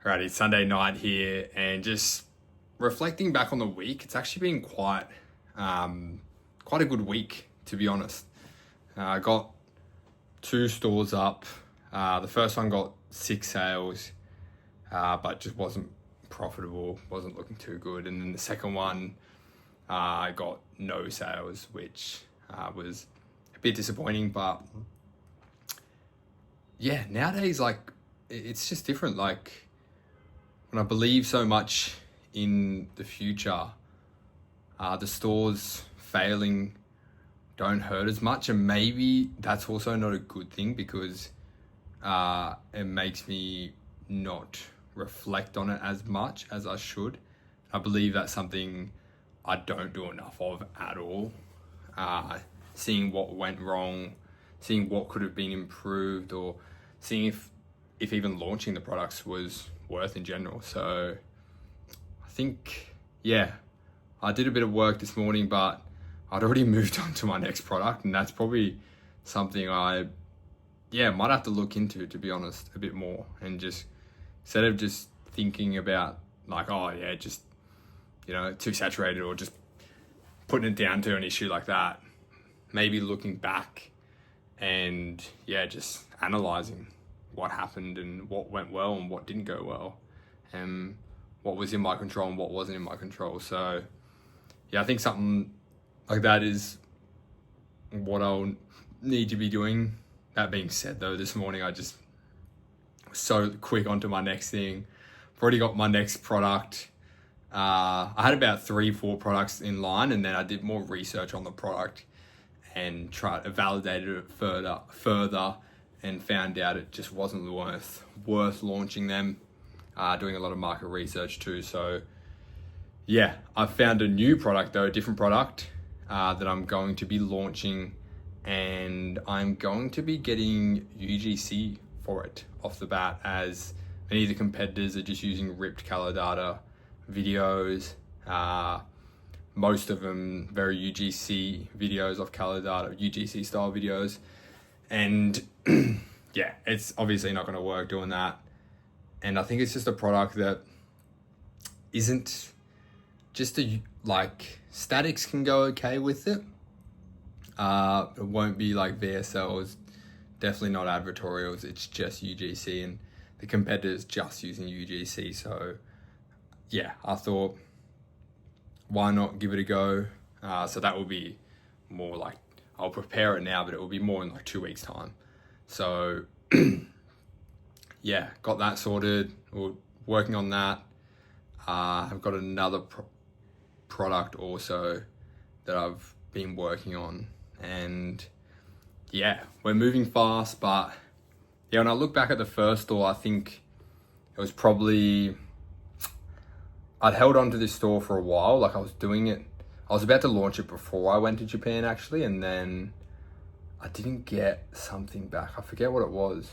Alrighty, Sunday night here, and just reflecting back on the week, it's actually been quite a good week, to be honest. I got 2 stores up. The first one got 6 sales, but just wasn't profitable, wasn't looking too good. And then the second one, I got no sales, which was a bit disappointing. But yeah, nowadays, like, it's just different. Like, when I believe so much in the future, the stores failing don't hurt as much, and maybe that's also not a good thing because it makes me not reflect on it as much as I should. I believe that's something I don't do enough of at all. Seeing what went wrong, seeing what could have been improved, or seeing if even launching the products was worth in general. So I think, yeah, I did a bit of work this morning, but I'd already moved on to my next product, and that's probably something I might have to look into, to be honest, a bit more. And just instead of just thinking about like, oh yeah, just, too saturated, or just putting it down to an issue like that, maybe looking back and just analyzing what happened and what went well and what didn't go well, and what was in my control and what wasn't in my control. So I think something like that is what I'll need to be doing. That being said, though, this morning I just was so quick onto my next thing. I've already got my next product. I had about 3-4 products in line, and then I did more research on the product and tried to validate it further, and found out it just wasn't worth launching them. Doing a lot of market research too. So yeah, I found a new product though, a different product that I'm going to be launching, and I'm going to be getting UGC for it off the bat, as many of the competitors are just using ripped color data videos. Most of them very UGC videos of color data, UGC style videos. And yeah, it's obviously not going to work doing that. And I think it's just a product that isn't just like, statics can go okay with it. It won't be like VSLs, definitely not advertorials. It's just UGC, and the competitor's just using UGC. So yeah, I thought, why not give it a go? So that will be more like, I'll prepare it now, but it will be more in like 2 weeks time. So yeah, got that sorted. We're working on that. I've got another product also that I've been working on, and yeah, we're moving fast. But yeah, when I look back at the first store, I think it was probably, I'd held on to this store for a while. Like, I was about to launch it before I went to Japan actually, and then I didn't get something back. I forget what it was.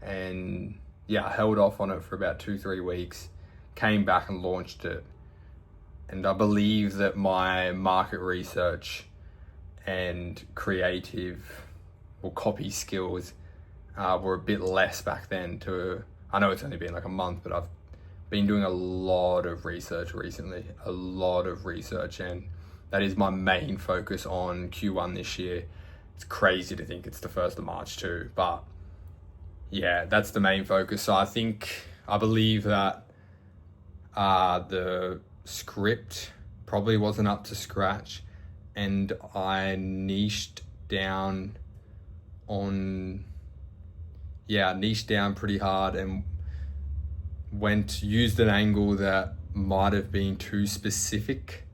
And yeah, I held off on it for about 2-3 weeks, came back and launched it. And I believe that my market research and creative or copy skills were a bit less back then. I know it's only been like a month, but I've been doing a lot of research recently, and that is my main focus on Q1 this year. It's crazy to think it's the 1st of March too, but yeah, that's the main focus. So I believe that the script probably wasn't up to scratch, and I niched down pretty hard, and used an angle that might have been too specific,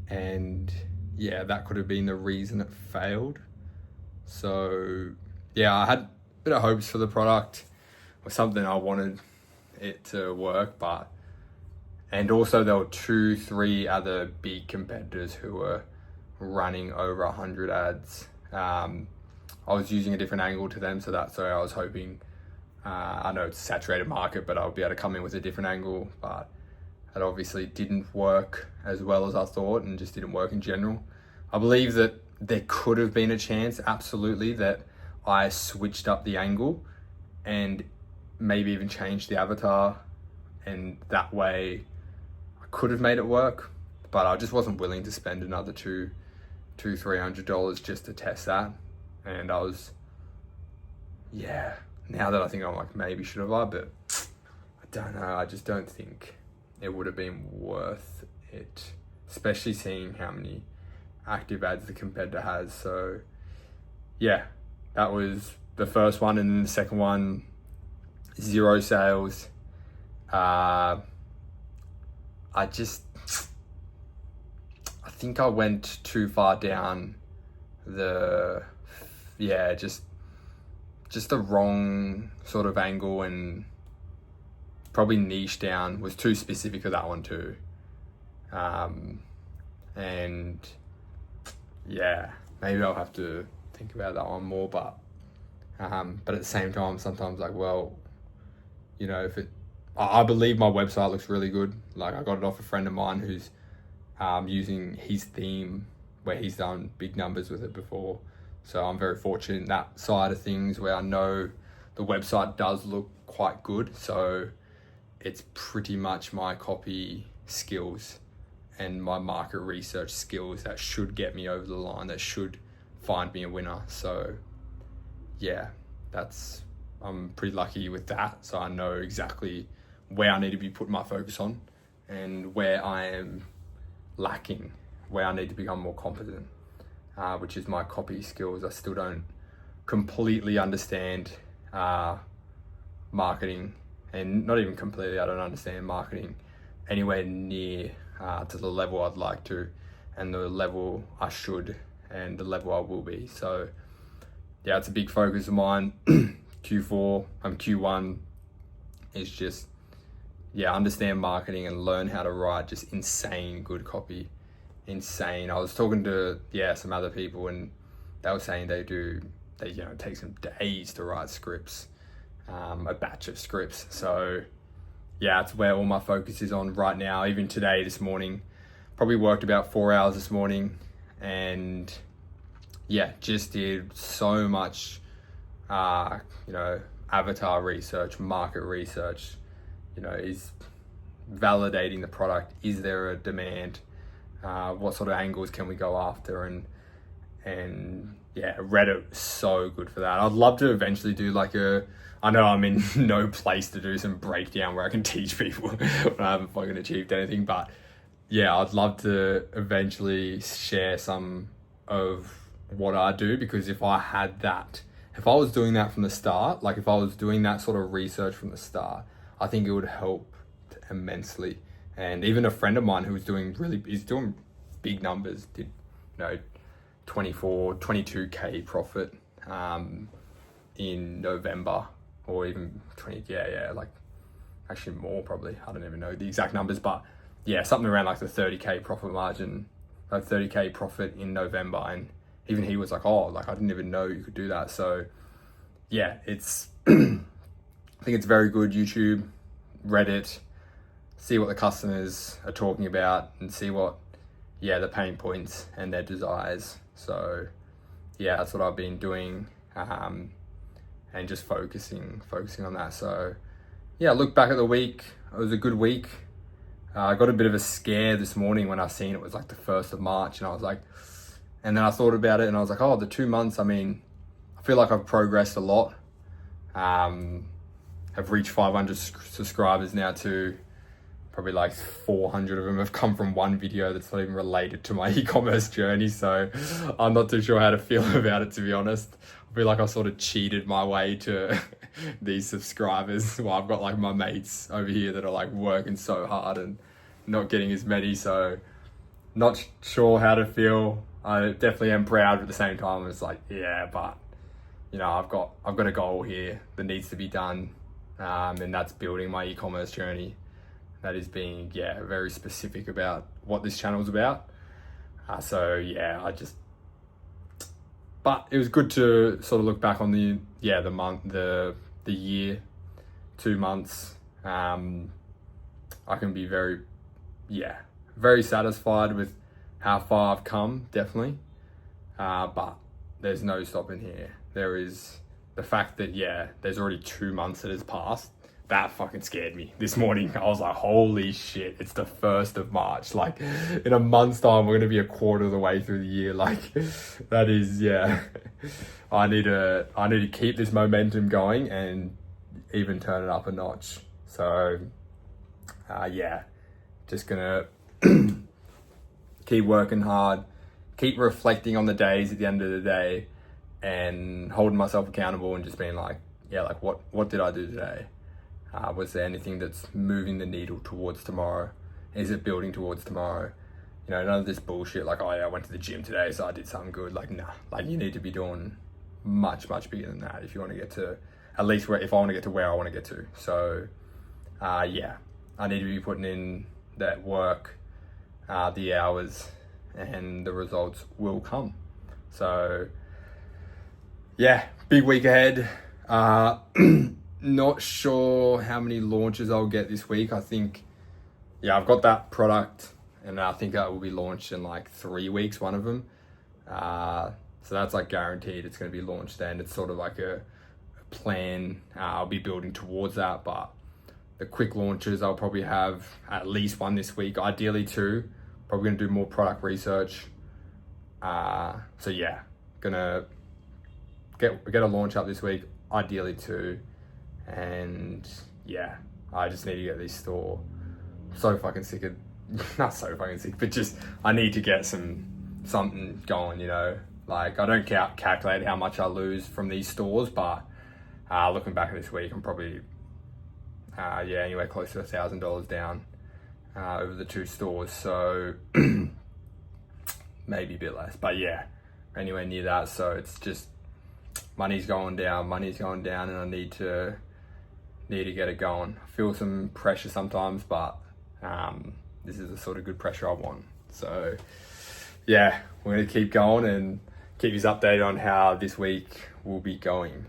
and yeah, that could have been the reason it failed. So yeah, I had a bit of hopes for the product, or something. I wanted it to work, and also there were 2-3 other big competitors who were running over 100 ads. I was using a different angle to them, so that's why I was hoping, I know it's a saturated market, but I'll be able to come in with a different angle. But that obviously didn't work as well as I thought, and just didn't work in general. I believe that there could have been a chance, absolutely, that I switched up the angle and maybe even changed the avatar and that way I could have made it work, but I just wasn't willing to spend another $300 just to test that. And I was, now that I think I'm like, maybe should have I, but I don't know. I just don't think it would have been worth it, especially seeing how many active ads the competitor has. So yeah, that was the first one. And then the second one, 0 sales. I think I went too far down just the wrong sort of angle, and probably niche down, was too specific for that one too. And yeah, maybe I'll have to think about that one more, but at the same time, sometimes like, well, you know, I believe my website looks really good. Like, I got it off a friend of mine who's using his theme where he's done big numbers with it before. So I'm very fortunate in that side of things, where I know the website does look quite good. So it's pretty much my copy skills and my market research skills that should get me over the line, that should find me a winner. So yeah, I'm pretty lucky with that. So I know exactly where I need to be putting my focus on and where I am lacking, where I need to become more competent, which is my copy skills. I still don't completely understand marketing, and not even completely, I don't understand marketing anywhere near to the level I'd like to, and the level I should, and the level I will be. So yeah, it's a big focus of mine. Q1 is just, understand marketing and learn how to write just insane good copy. Insane. I was talking to some other people, and they were saying it takes them days to write scripts, a batch of scripts. So yeah, it's where all my focus is on right now. Even this morning, probably worked about 4 hours this morning, and just did so much avatar research, market research, is validating the product. Is there a demand? What sort of angles can we go after? And Reddit, so good for that. I'd love to eventually do I know I'm in no place to do some breakdown where I can teach people when I haven't fucking achieved anything, but yeah, I'd love to eventually share some of what I do, because if I was doing that from the start, like if I was doing that sort of research from the start, I think it would help immensely. And even a friend of mine who was he's doing big numbers, did 22k profit in November, or even 20, like actually more probably. I don't even know the exact numbers, but yeah, something around like the 30k profit margin, like 30k profit in November. And even he was like, oh, like I didn't even know you could do that. So yeah, it's, I think it's very good. YouTube, Reddit, see what the customers are talking about and see what, the pain points and their desires. So yeah, that's what I've been doing, and just focusing on that. So yeah, look back at the week, it was a good week. I got a bit of a scare this morning when I seen it was like the 1st of March, and I was like, and then I thought about it and I was like, oh, the 2 months, I mean, I feel like I've progressed a lot. Have reached 500 subscribers now too. Probably like 400 of them have come from one video that's not even related to my e-commerce journey. So I'm not too sure how to feel about it, to be honest. I feel like I sort of cheated my way to these subscribers. Well, I've got like my mates over here that are like working so hard and not getting as many. So not sure how to feel. I definitely am proud, but at the same time, it's like, but I've got a goal here that needs to be done. And that's building my e-commerce journey. That is being, very specific about what this channel is about. But it was good to sort of look back on the month, the year, 2 months. I can be very satisfied with how far I've come, definitely. But there's no stopping here. There is the fact that, there's already 2 months that has passed, that fucking scared me this morning. I was like, holy shit, it's the 1st of March. Like, in a month's time, we're going to be a quarter of the way through the year. Like, that is, yeah. I need to keep this momentum going and even turn it up a notch. So, yeah, just going to keep working hard, keep reflecting on the days at the end of the day, and holding myself accountable and just being like, yeah, like what did I do today? Was there anything that's moving the needle towards tomorrow? Is it building towards tomorrow? You know, none of this bullshit like, oh yeah, I went to the gym today, so I did something good. Like, nah, like you need to be doing much, much bigger than that if you want to get to, at least if I want to get to where I want to get to. So, yeah, I need to be putting in that work, the hours, and the results will come. So, yeah, big week ahead. Not sure how many launches I'll get this week. I think, yeah, I've got that product and I think that will be launched in like 3 weeks, one of them. So that's like guaranteed it's going to be launched then. It's sort of like a plan. I'll be building towards that, but the quick launches, I'll probably have at least 1 this week, ideally 2. Probably going to do more product research. So yeah, gonna get a launch up this week, ideally 2. And yeah, I just need to get this store. So fucking sick of, not so fucking sick, but just I need to get something going, you know. Like, I don't calculate how much I lose from these stores, but looking back at this week, I'm probably anywhere close to $1,000 down over the 2 stores. So maybe a bit less, but yeah, anywhere near that. So it's just money's going down, and I need to get it going. I feel some pressure sometimes, but this is the sort of good pressure I want. So yeah, we're gonna keep going and keep you updated on how this week will be going.